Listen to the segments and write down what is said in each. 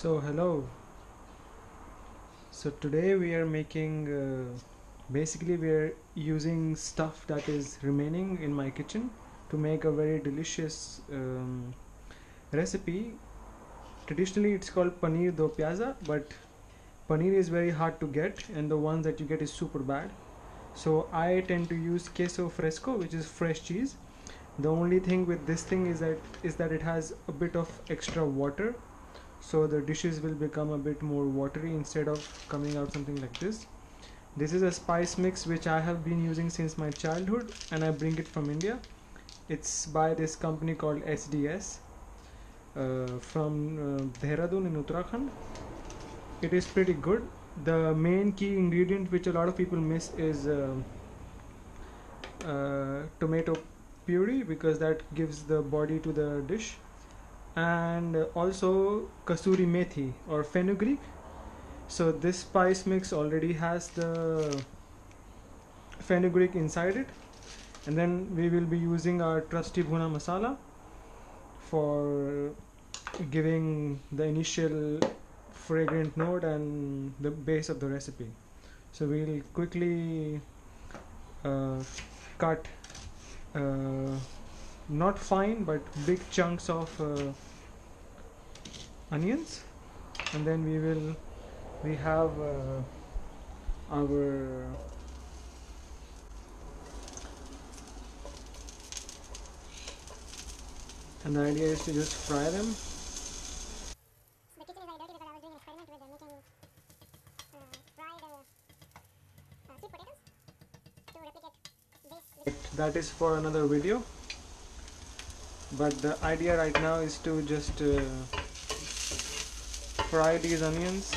So hello. So today we are making basically we are using stuff that is remaining in my kitchen to make a very delicious recipe. Traditionally it's called Paneer Do Pyaza, but paneer is very hard to get and the ones that you get is super bad. So I tend to use Queso Fresco, which is fresh cheese. The only thing with this thing is that it has a bit of extra water, so the dishes will become a bit more watery instead of coming out something like this. This is a spice mix which I have been using since my childhood and I bring it from India. It's by this company called SDS from Dehradun in Uttarakhand. It is pretty good. The main key ingredient which a lot of people miss is tomato puree, because that gives the body to the dish, and also kasuri methi or fenugreek. So this spice mix already has the fenugreek inside it, and then we will be using our trusty Bhuna masala for giving the initial fragrant note and the base of the recipe. So we'll quickly cut not fine but big chunks of onions, and then we have our and the idea is to just fry them. The kitchen is very dirty because I was doing an experiment with making fried sweet potatoes to replicate this. That is for another video, but the idea right now is to just fry these onions,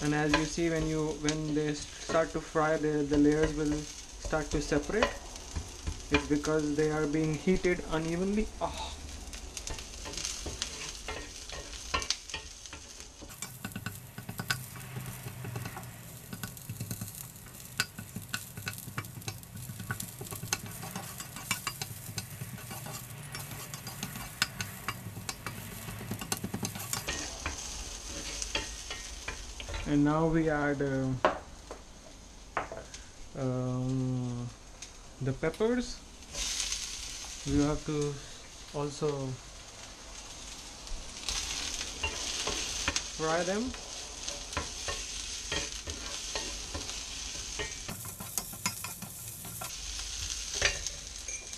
and as you see, when they start to fry, the layers will start to separate. It's because they are being heated unevenly. Oh. And now we add the peppers. We have to also fry them.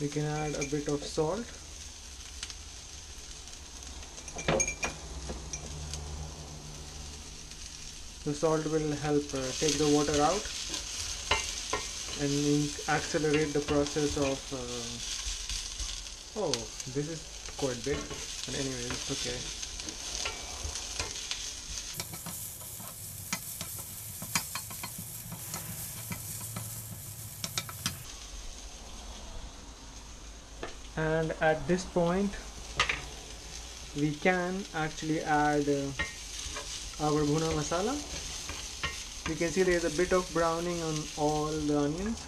We can add a bit of salt. The salt will help take the water out and accelerate the process of oh, this is quite big, but anyway, it's okay. And at this point we can actually add our bhuna masala. You can see there is a bit of browning on all the onions.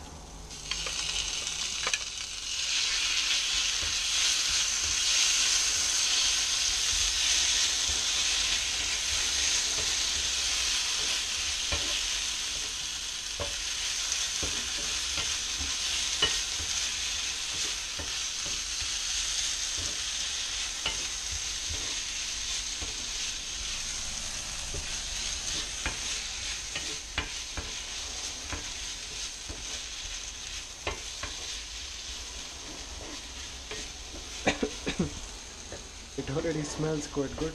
It already smells quite good.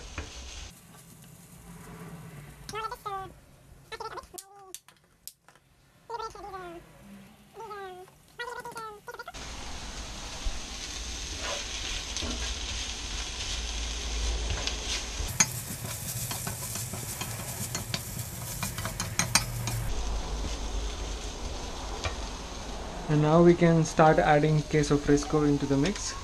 And now we can start adding queso fresco into the mix.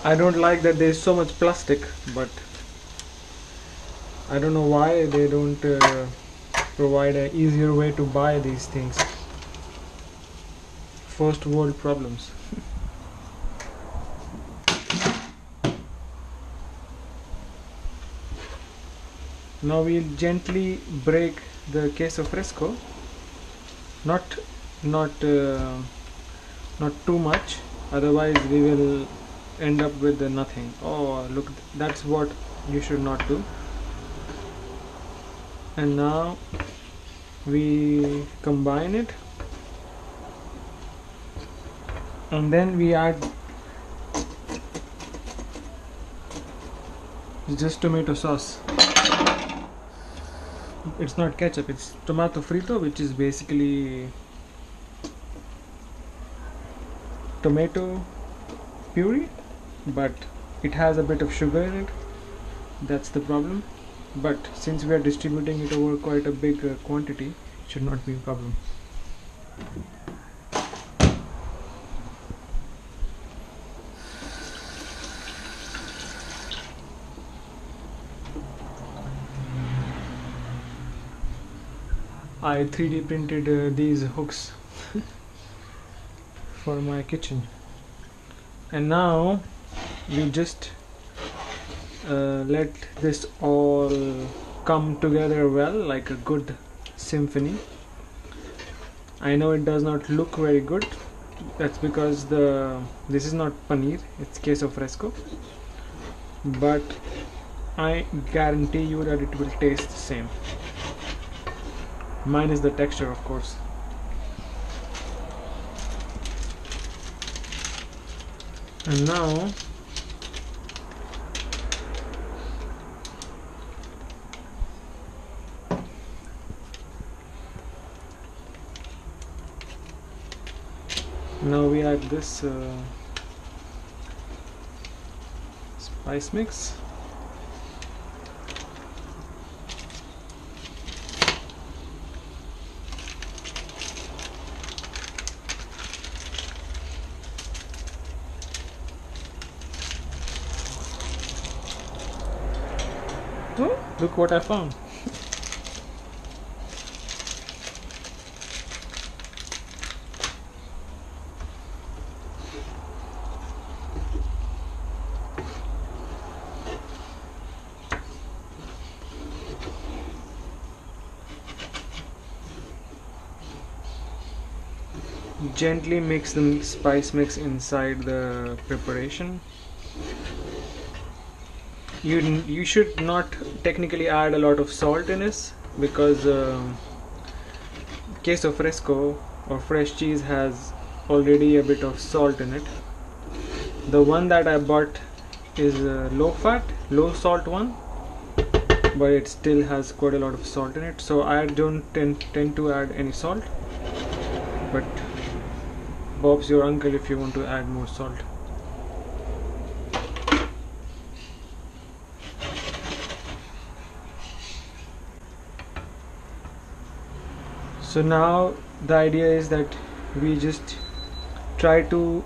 I don't like that there's so much plastic, but I don't know why they don't provide an easier way to buy these things. First world problems. Now we'll gently break the queso fresco, not not uh, not too much, otherwise we will end up with nothing. Oh look, that's what you should not do. And now we combine it, and then we add just tomato sauce. It's not ketchup, it's tomato frito, which is basically tomato puree, but it has a bit of sugar in it. That's the problem. But since we are distributing it over quite a big quantity, it should not be a problem. I 3D printed these hooks for my kitchen, and now we just let this all come together well, like a good symphony. I know it does not look very good. That's because this is not paneer, it's queso fresco, but I guarantee you that it will taste the same. Minus the texture, of course. And now we add this spice mix. Oh, look what I found. Gently mix the spice mix inside the preparation. You should not technically add a lot of salt in this, because queso fresco or fresh cheese has already a bit of salt in it. The one that I bought is a low fat, low salt one, but it still has quite a lot of salt in it, so I don't tend to add any salt, but Bob's your uncle if you want to add more salt. So now the idea is that we just try to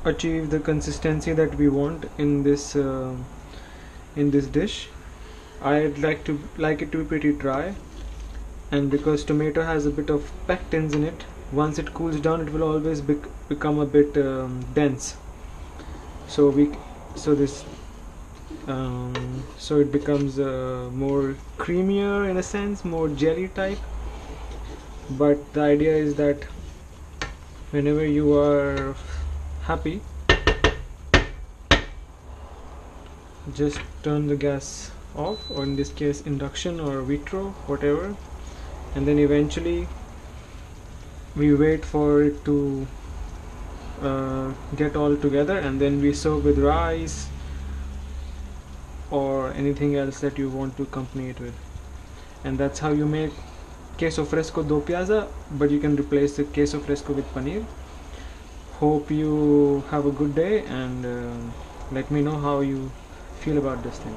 achieve the consistency that we want in this dish. I'd like it to be pretty dry, and because tomato has a bit of pectins in it, once it cools down it will always become a bit dense. So it becomes more creamier in a sense, more jelly type. But the idea is that whenever you are happy, just turn the gas off, or in this case induction or vitro, whatever, and then eventually we wait for it to get all together, and then we serve with rice or anything else that you want to accompany it with. And that's how you make Queso Fresco Do Pyaza, but you can replace the Queso Fresco with paneer. Hope you have a good day, and let me know how you feel about this thing.